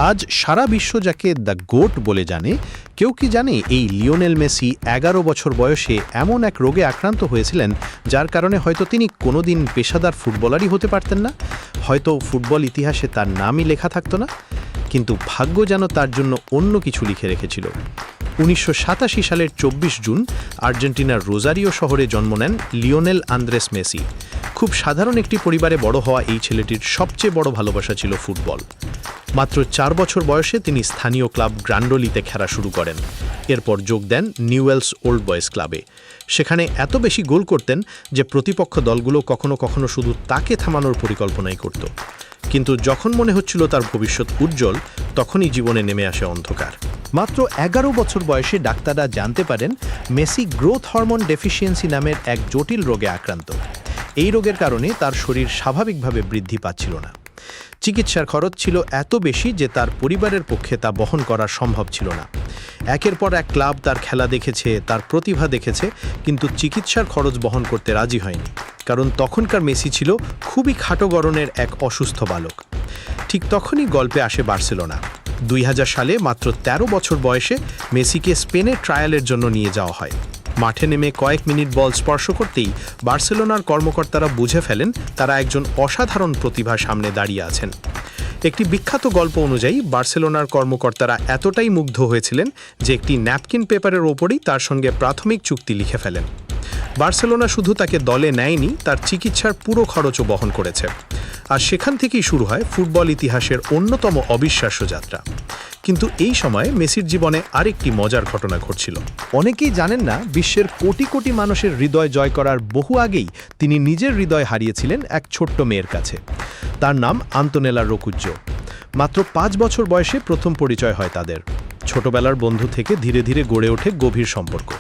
আজ সারা বিশ্ব যাকে দ্য গোট বলে জানে, কেউ কি জানে এই লিওনেল মেসি 11 বছর বয়সে এমন এক রোগে আক্রান্ত হয়েছিলেন যার কারণে হয়তো তিনি কোনোদিন পেশাদার ফুটবলারই হতে পারতেন না, হয়তো ফুটবল ইতিহাসে তার নামই লেখা থাকতো না। কিন্তু ভাগ্য যেন তার জন্য অন্য কিছু লিখে রেখেছিল। 1987 সালের 24 জুন আর্জেন্টিনার রোজারিও শহরে জন্ম নেন লিওনেল আন্দ্রেস মেসি। খুব সাধারণ একটি পরিবারে বড় হওয়া এই ছেলেটির সবচেয়ে বড় ভালোবাসা ছিল ফুটবল। মাত্র 4 বছর বয়সে তিনি স্থানীয় ক্লাব গ্রান্ডোলিতে খেলা শুরু করেন। এরপর যোগ দেন নিউয়েলস ওল্ড বয়েজ ক্লাবে। সেখানে এত বেশি গোল করতেন যে প্রতিপক্ষ দলগুলো কখনো কখনো শুধু তাকে থামানোর পরিকল্পনাই করত। কিন্তু যখন মনে হচ্ছিল তার ভবিষ্যৎ উজ্জ্বল, তখনই জীবনে নেমে আসে অন্ধকার। মাত্র 11 বছর বয়সে ডাক্তাররা জানতে পারেন মেসি গ্রোথ হরমোন ডেফিসিয়েন্সি নামের এক জটিল রোগে আক্রান্ত। এই রোগের কারণে তার শরীর স্বাভাবিকভাবে বৃদ্ধি পাচ্ছিল না। চিকিৎসার খরচ ছিল এত বেশি যে তার পরিবারের পক্ষে তা বহন করা সম্ভব ছিল না। একের পর এক ক্লাব তার খেলা দেখেছে, তার প্রতিভা দেখেছে, কিন্তু চিকিৎসার খরচ বহন করতে রাজি হয়নি, কারণ তখনকার মেসি ছিল খুবই খাটো গড়নের এক অসুস্থ বালক। ঠিক তখনই গল্পে আসে বার্সেলোনা। 2000 সালে মাত্র 13 বছর বয়সে মেসিকে স্পেনে ট্রায়ালের জন্য নিয়ে যাওয়া হয়। মাঠে নেমে কয়েক মিনিট বল স্পর্শ করতেই বার্সেলোনার কর্মকর্তারা বুঝে ফেলেন তারা একজন অসাধারণ প্রতিভার সামনে দাঁড়িয়ে আছেন। একটি বিখ্যাত গল্প অনুযায়ী বার্সেলোনার কর্মকর্তারা এতটাই মুগ্ধ হয়েছিলেন যে একটি ন্যাপকিন পেপারের ওপরই তার সঙ্গে প্রাথমিক চুক্তি লিখে ফেলেন। বার্সেলোনা শুধু তাকে দলে নেয়নি, তার চিকিৎসার পুরো খরচও বহন করেছে। আর সেখান থেকেই শুরু হয় ফুটবল ইতিহাসের অন্যতম অবিশ্বাস্য যাত্রা। কিন্তু এই সময়ে মেসির জীবনে আরেকটি মজার ঘটনা ঘটছিল। অনেকেই জানেন না, বিশ্বের কোটি কোটি মানুষের হৃদয় জয় করার বহু আগেই তিনি নিজের হৃদয় হারিয়েছিলেন এক ছোট্ট মেয়ের কাছে। তার নাম আন্তোনেলা রোকুজ্জো। মাত্র 5 বছর বয়সে প্রথম পরিচয় হয় তাদের। ছোটবেলার বন্ধু থেকে ধীরে ধীরে গড়ে ওঠে গভীর সম্পর্ক।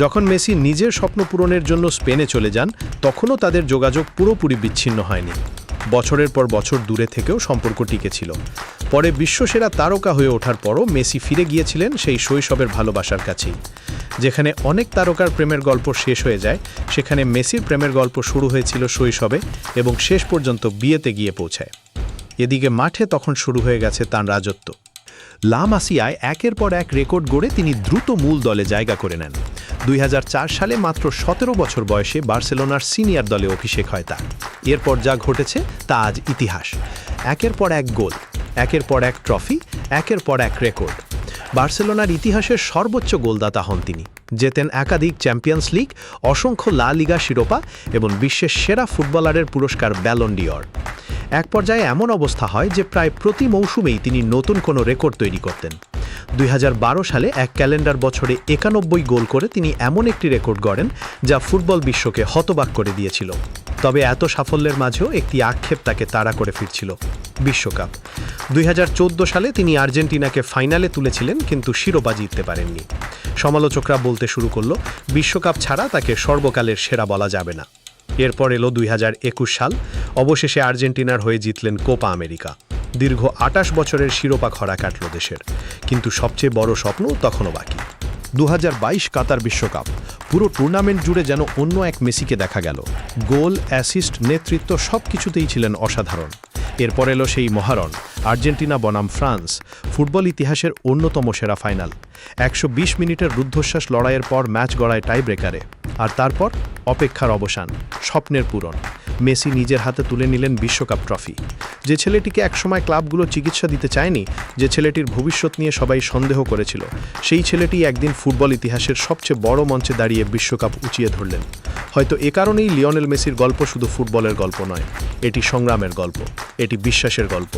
যখন মেসি নিজের স্বপ্ন পূরণের জন্য স্পেনে চলে যান, তখনও তাদের যোগাযোগ পুরোপুরি বিচ্ছিন্ন হয়নি। বছরের পর বছর দূরে থেকেও সম্পর্ক টিকেছিল। পরে বিশ্বসেরা তারকা হয়ে ওঠার পরও মেসি ফিরে গিয়েছিলেন সেই শৈশবের ভালোবাসার কাছেই। যেখানে অনেক তারকার প্রেমের গল্প শেষ হয়ে যায়, সেখানে মেসির প্রেমের গল্প শুরু হয়েছিল শৈশবে এবং শেষ পর্যন্ত বিয়েতে গিয়ে পৌঁছায়। এদিকে মাঠে তখন শুরু হয়ে গেছে তার রাজত্ব। লা মাসিয়ায় একের পর এক রেকর্ড গড়ে তিনি দ্রুত মূল দলে জায়গা করে নেন। 2004 সালে মাত্র 17 বছর বয়সে বার্সেলোনার সিনিয়র দলে অভিষেক হয় তার। এরপর যা ঘটেছে তা আজ ইতিহাস। একের পর এক গোল, একের পর এক ট্রফি, একের পর এক রেকর্ড। বার্সেলোনার ইতিহাসের সর্বোচ্চ গোলদাতা হন তিনি। জেতেন একাধিক চ্যাম্পিয়ন্স লিগ, অসংখ্য লা লিগা শিরোপা এবং বিশ্বের সেরা ফুটবলারের পুরস্কার ব্যালন ডি'অর। এক পর্যায়ে এমন অবস্থা হয় যে প্রায় প্রতি মৌসুমেই তিনি নতুন কোনো রেকর্ড তৈরি করতেন। 2012 সালে এক ক্যালেন্ডার বছরে 91 গোল করে তিনি এমন একটি রেকর্ড গড়েন যা ফুটবল বিশ্বকে হতবাক করে দিয়েছিল। তবে এত সাফল্যের মাঝেও একটি আক্ষেপ তাকে তাড়া করে ফিরছিল, বিশ্বকাপ। 2014 সালে তিনি আর্জেন্টিনাকে ফাইনালে তুলেছিলেন, কিন্তু শিরোপা জিততে পারেননি। সমালোচকরা বলতে শুরু করলো বিশ্বকাপ ছাড়া তাকে সর্বকালের সেরা বলা যাবে না। এরপর এলো 2021 সাল। অবশেষে আর্জেন্টিনার হয়ে জিতলেন কোপা আমেরিকা। দীর্ঘ 28 বছরের শিরোপা খরা কাটল দেশের, কিন্তু সবচেয়ে বড় স্বপ্ন তখনও বাকি। 2022 কাতার বিশ্বকাপ। পুরো টুর্নামেন্ট জুড়ে যেন অন্য এক মেসিকে দেখা গেল। গোল, অ্যাসিস্ট, নেতৃত্ব সব কিছুতেই ছিলেন অসাধারণ। এরপর এলো সেই মহারণ, আর্জেন্টিনা বনাম ফ্রান্স, ফুটবল ইতিহাসের অন্যতম সেরা ফাইনাল। 120 মিনিটের রুদ্ধশ্বাস লড়াইয়ের পর ম্যাচ গড়ায় টাই ব্রেকারে। আর তারপর অপেক্ষার অবসান, স্বপ্নের পূরণ। মেসি নিজের হাতে তুলে নিলেন বিশ্বকাপ ট্রফি। যে ছেলেটিকে একসময় ক্লাবগুলো চিকিৎসা দিতে চায়নি, যে ছেলেটির ভবিষ্যৎ নিয়ে সবাই সন্দেহ করেছিল, সেই ছেলেটি একদিন ফুটবল ইতিহাসের সবচেয়ে বড় মঞ্চে দাঁড়িয়ে বিশ্বকাপ উঁচিয়ে ধরলেন। হয়তো এ কারণেই লিওনেল মেসির গল্প শুধু ফুটবলের গল্প নয়, এটি সংগ্রামের গল্প, এটি বিশ্বাসের গল্প,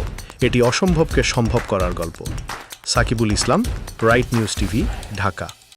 এটি অসম্ভবকে সম্ভব করার গল্প। সাকিবুল ইসলাম, রাইট নিউজ টিভি, ঢাকা।